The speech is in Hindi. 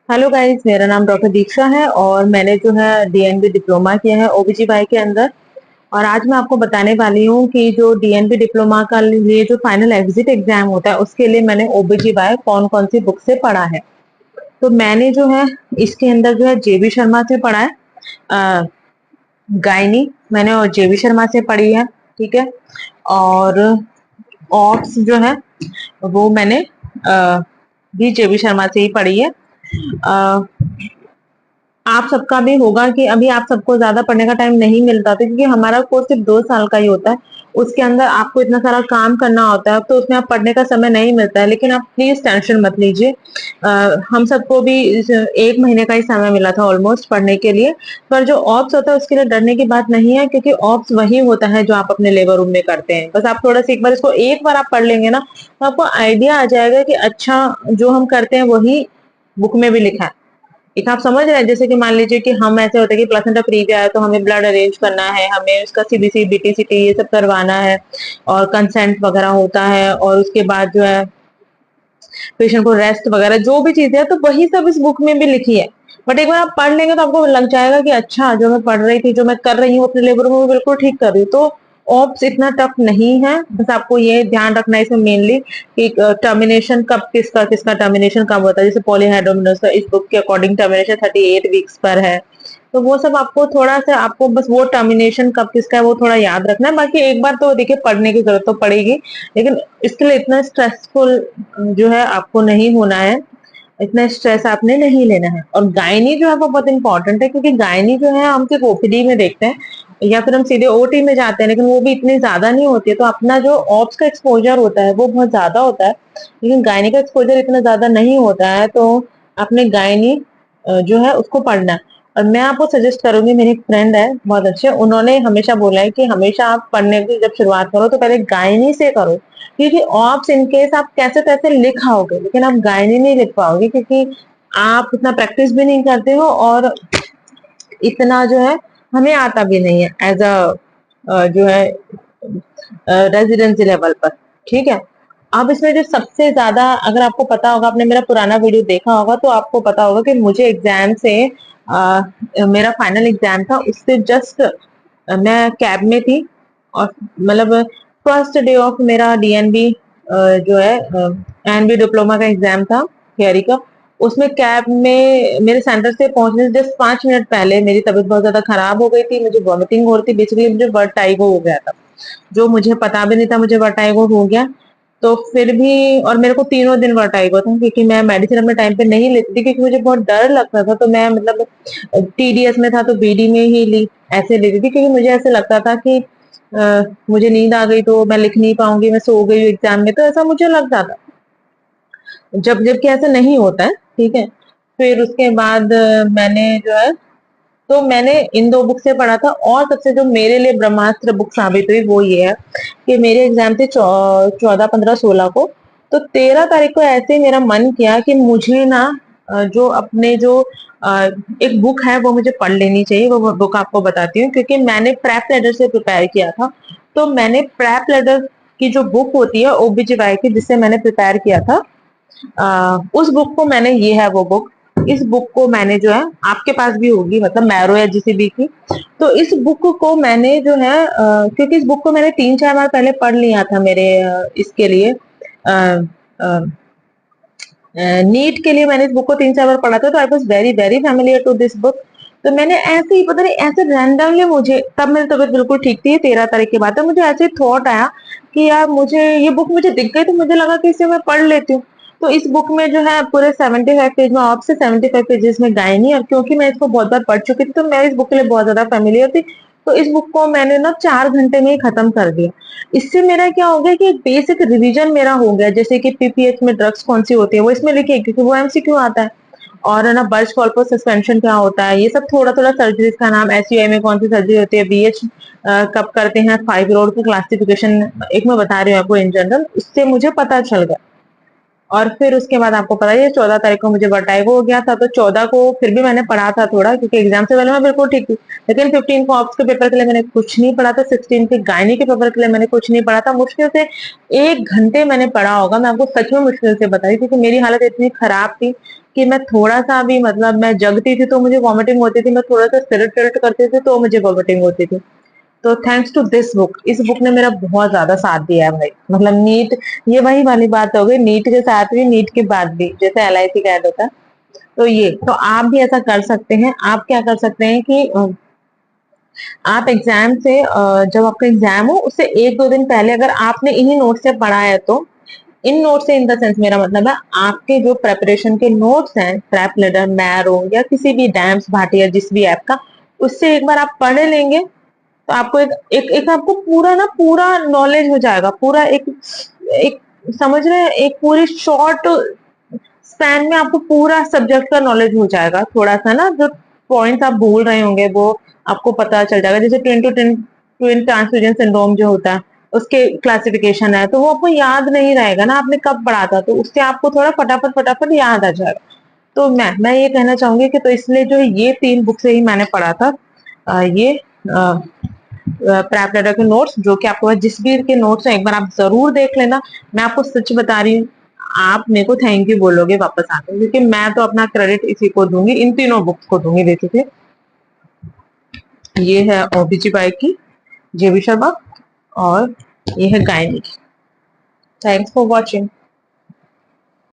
हेलो गाइस, मेरा नाम डॉक्टर दीक्षा है और मैंने जो है डीएनबी डिप्लोमा किया है ओबीजीवाई के अंदर। और आज मैं आपको बताने वाली हूँ कि जो डीएनबी डिप्लोमा का लिए जो फाइनल एग्जिट एग्जाम होता है उसके लिए मैंने ओबीजीवाई कौन कौन सी बुक से पढ़ा है। तो मैंने जो है इसके अंदर जो है जेबी शर्मा से पढ़ा है। गायनी मैंने और जेबी शर्मा से पढ़ी है। ठीक है। और ऑप्स जो है वो मैंने भी जेबी शर्मा से ही पढ़ी है। अ, आप सबका भी होगा कि अभी आप सबको ज्यादा पढ़ने का टाइम नहीं मिलता था, क्योंकि हमारा कोर्स सिर्फ 2 साल का ही होता है। उसके अंदर आपको इतना सारा काम करना होता है, तो उसमें आप पढ़ने का समय नहीं मिलता है। लेकिन आप प्लीज टेंशन मत लीजिए। हम सबको भी 1 महीने का ही समय मिला था ऑलमोस्ट पढ़ने के लिए। पर जो ऑप्स होता है उसके लिए डरने की बात नहीं है, क्योंकि ऑप्स वही होता है जो आप अपने लेबर रूम में करते हैं। बस आप थोड़ा सा एक बार इसको एक बार आप पढ़ लेंगे ना, तो आपको आइडिया आ जाएगा कि अच्छा, जो हम करते हैं वही बुक में भी लिखा है। एक आप समझ रहे हैं, जैसे कि मान लीजिए कि हम ऐसे होते हैं कि प्लेसेंटा प्रीविया है तो हमें ब्लड अरेंज करना है, हमें उसका सीबीसी बीटीसीटी ये सब करवाना है और कंसेंट वगैरह होता है, और उसके बाद जो है पेशेंट को रेस्ट वगैरह जो भी चीजें है तो वही सब इस बुक में भी लिखी है। बट एक बार आप पढ़ लेंगे तो आपको लग जाएगा कि अच्छा, जो मैं पढ़ रही थी, जो मैं कर रही हूँ अपने लेबर में, वो बिल्कुल ठीक कर रही हूँ। तो ऑप्स इतना टफ नहीं है। बस आपको ये ध्यान रखना है इसमें मेनली कि टर्मिनेशन कब किसका किसका टर्मिनेशन कब होता है। जैसे पॉलीहाइड्रोमिनोस का इस बुक के अकॉर्डिंग टर्मिनेशन 38 वीक्स पर है। तो वो सब आपको थोड़ा सा, आपको बस वो टर्मिनेशन कब किसका है वो थोड़ा याद रखना है। बाकी एक बार तो देखिए पढ़ने की जरूरत तो पड़ेगी, लेकिन इसके लिए इतना स्ट्रेसफुल जो है आपको नहीं होना है। इतना स्ट्रेस आपने नहीं लेना है। और गायनी जो है वो बहुत इंपॉर्टेंट है, क्योंकि गायनी जो है हम सिर्फ ओपीडी में देखते हैं या फिर हम सीधे ओटी में जाते हैं, लेकिन वो भी इतनी ज्यादा नहीं होती है। तो अपना जो ऑप्स का एक्सपोजर होता है वो बहुत ज्यादा होता है, लेकिन गायनी का एक्सपोजर इतना ज्यादा नहीं होता है। तो आपने गायनी जो है उसको पढ़ना है। और मैं आपको सजेस्ट करूंगी, मेरी एक फ्रेंड है बहुत अच्छे, उन्होंने हमेशा बोला है कि हमेशा आप पढ़ने की जब शुरुआत करो तो पहले गायनी से करो, क्योंकि ऑप्स इनकेस आप कैसे तैसे लिख आओगे लेकिन आप गायनी नहीं लिख पाओगे, क्योंकि आप इतना प्रैक्टिस भी नहीं करते हो और इतना जो है हमें आता भी नहीं है एज अ जो है रेजिडेंसी लेवल पर। ठीक है। अब इसमें जो सबसे ज्यादा, अगर आपको पता होगा, आपने मेरा पुराना वीडियो देखा होगा तो आपको पता होगा कि मुझे एग्जाम से मेरा फाइनल एग्जाम था उससे जस्ट मैं कैब में थी। और मतलब फर्स्ट डे ऑफ मेरा डीएनबी जो है एनबी डिप्लोमा का एग्जाम था थियरी का। उसमें कैब में मेरे सेंटर से पहुंचने से जस्ट 5 मिनट पहले मेरी तबीयत बहुत ज्यादा खराब हो गई थी, मुझे वॉमिटिंग हो रही थी। बेसिकली मुझे वर्टाइगो हो गया था, जो मुझे पता भी नहीं था मुझे वर्टाइगो हो गया। तो फिर भी, और मेरे को तीनों दिन वर्टाइगो था, क्योंकि मैं मेडिसिन अपने टाइम पे नहीं लेती थी, क्योंकि मुझे बहुत डर लगता था। तो मैं मतलब टीडीएस में था तो बीडी में ही ली, ऐसे लेती थी, क्योंकि मुझे ऐसे लगता था कि मुझे नींद आ गई तो मैं लिख नहीं पाऊंगी, मैं सो गई एग्जाम में, तो ऐसा मुझे लगता था। जबकि ऐसा नहीं होता है। ठीक है। फिर उसके बाद मैंने जो है, तो मैंने इन दो बुक से पढ़ा था। और सबसे जो मेरे लिए ब्रह्मास्त्र बुक साबित हुई वो ये है कि मेरे एग्जाम थे 14, 15, 16 को। तो 13 तारीख को ऐसे ही मेरा मन किया कि मुझे ना जो अपने जो एक बुक है वो मुझे पढ़ लेनी चाहिए। वो बुक आपको बताती हूँ, क्योंकि मैंने प्रेप लेटर से प्रिपेयर किया था। तो मैंने प्रेप लेटर की जो बुक होती है ओबीजीवाई की, जिससे मैंने प्रिपेयर किया था, उस बुक को मैंने, ये है वो बुक, इस बुक को मैंने जो है, आपके पास भी होगी मतलब मैरो या जीसीबी की। तो इस बुक को मैंने जो है क्योंकि इस बुक को मैंने 3, 4 बार पहले पढ़ लिया था मेरे इसके लिए, नीट के लिए मैंने इस बुक को 3, 4 बार पढ़ा था। तो I was very very familiar to this book. तो मैंने ऐसे ही, पता नहीं ऐसे रैंडमली, मुझे तब मेरी तबीयत बिल्कुल ठीक थी, 13 तारीख के बाद, तो मुझे ऐसे थॉट आया कि यार मुझे ये बुक मुझे दिख गई, तो मुझे लगा कि इसे मैं पढ़ लेती हूँ। तो इस बुक में जो है पूरे 75 पेज में ऑप्स से 75 पेजेस में गायनी, और क्योंकि मैं इसको बहुत बार पढ़ चुकी थी तो मैं इस बुक के लिए बहुत ज्यादा फेमिलियर थी। तो इस बुक को मैंने ना 4 घंटे में ही खत्म कर दिया। इससे मेरा क्या हो गया कि एक बेसिक रिवीजन मेरा हो गया, जैसे कि पीपीएच में ड्रग्स कौन सी होती है वो इसमें लिखे, क्योंकि वो एमसीक्यू आता है। और है ना, बर्च कॉर्पस सस्पेंशन क्या होता है, ये सब थोड़ा थोड़ा सर्जरीज का नाम, एसयूआई में कौन सी सर्जरी होती है, बीएच कब करते हैं, फाइब्रोड का क्लासिफिकेशन, एक मैं बता रही हूँ आपको इन जनरल, इससे मुझे पता चल गया। और फिर उसके बाद आपको पता है 14 तारीख को मुझे वर्टाइगो हो गया था, तो 14 को फिर भी मैंने पढ़ा था थोड़ा, क्योंकि एग्जाम से पहले मैं बिल्कुल ठीक थी। लेकिन 15 को ऑप्स के पेपर के लिए मैंने कुछ नहीं पढ़ा था, 16 के गायनी के पेपर के लिए मैंने कुछ नहीं पढ़ा था। मुश्किल से 1 घंटे मैंने पढ़ा होगा, मैं आपको सच में मुश्किल से बताई, क्योंकि मेरी हालत इतनी खराब थी कि मैं थोड़ा सा भी, मतलब मैं जगती थी तो मुझे वॉमिटिंग होती थी, मैं थोड़ा सा सिर टिल्ट करती थी तो मुझे वॉमिटिंग होती थी। तो थैंक्स टू दिस बुक, इस बुक ने मेरा बहुत ज्यादा साथ दिया है भाई। मतलब नीट, ये वही वाली बात हो गई, नीट के साथ भी नीट के बाद भी, जैसे LIC का ऐड होता है। तो ये तो आप भी ऐसा कर सकते हैं। आप क्या कर सकते हैं कि आप एग्जाम से जब आपका एग्जाम हो उससे 1-2 दिन पहले अगर आपने इन्हीं नोट से पढ़ा है, तो इन नोट से इन द सेंस मेरा मतलब है आपके जो प्रेपरेशन के नोट्स हैं, प्रैप लीडर, मैरो या किसी भी डैम्स भाटिया जिस भी ऐप का, उससे एक बार आप पढ़ लेंगे तो आपको एक आपको पूरा ना पूरा नॉलेज हो जाएगा। पूरा एक एक समझ रहे हैं, एक पूरी शॉर्ट स्पैन में आपको पूरा सब्जेक्ट का नॉलेज हो जाएगा। थोड़ा सा ना जो पॉइंट्स आप भूल रहे होंगे वो आपको पता चल जाएगा। जैसे ट्विन ट्रांसफ्यूजन सिंड्रोम जो होता है उसके क्लासिफिकेशन है, तो वो आपको याद नहीं रहेगा ना आपने कब पढ़ा था, तो उससे आपको थोड़ा फटाफट फटाफट याद आ जाएगा। तो मैं ये कहना चाहूंगी कि तो इसलिए जो ये 3 बुक से ही मैंने पढ़ा था। ये प्रैप के नोट्स, जो कि आपको जिस भी के नोट्स हैं एक बार आप जरूर देख लेना। मैं आपको सच बता रही हूँ, आप मेरे को थैंक यू बोलोगे वापस आके, क्योंकि मैं तो अपना क्रेडिट इसी को दूंगी, इन तीनों बुक्स को दूंगी बेसिकली। ये है OBG बाई की, JB शर्मा, और ये है गायनी की। Thanks for watching.